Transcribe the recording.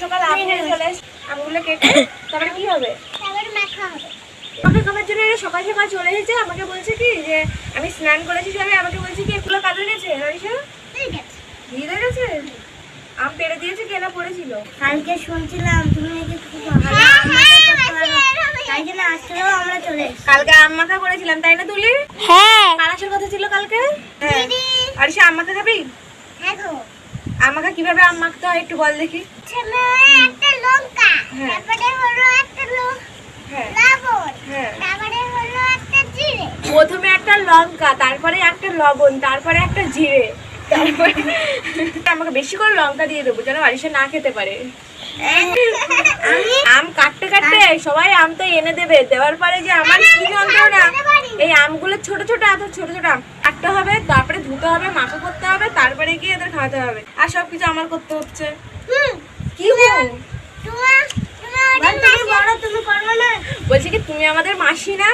সকাল সকাল আমগুলো চলে এসে আমগুলো কেটে তারপরে কি হবে? তারপরে মাখা হবে। আমাকে খাবার জন্য এরা সকাল সকাল চলে এসেছে। আমাকে বলছে কি যে আমি স্নান করেছি যাবে, আমাকে বলছে কি এগুলো কাটে নিয়েছে রাইসা দিয়ে গেছে। আম পেড়ে দিয়েছে কেনা পড়েছিল। কালকে শুনছিলাম তুমি নাকি খুব ভালো আম মাখা করতে পারো, তাই জন্য আজকেও আমরা চলে এসেছি। কালকে আম মাখা করেছিলাম তাই না তুলি? হ্যাঁ কার আসার কথা ছিল কালকে? হ্যাঁ। আর সে আম মাখা খাবি? হ্যাঁ গো। আম মাখা কিভাবে আম মাখতে হয় একটু বল দেখি। একটা লঙ্কা, হ্যাঁ। তারপরে হলো একটা হ্যাঁ লবণ, হ্যাঁ। তারপরে হলো একটা জিরে। প্রথমে একটা লঙ্কা, তারপরে একটা লবণ, তারপরে একটা জিরে, তারপরে আমাকে বেশি করে লঙ্কা দিয়ে দেবো যেন আরিশা না খেতে পারে। আম কাটতে কাটতে সবাই আম তো এনে দেবে, দেওয়ার পরে যে আমার কি যন্ত্রণা। এই আমগুলো ছোট ছোট এত ছোট ছোট আম কাটতে হবে, তারপরে ধুতে হবে, মাখা করতে হবে, তারপরে গিয়ে এদের খাওয়াতে হবে। আর সবকিছু আমার করতে হচ্ছে। কি তুমি বড়, তুমি পারবে না? বলছি কি তুমি আমাদের মাসি না?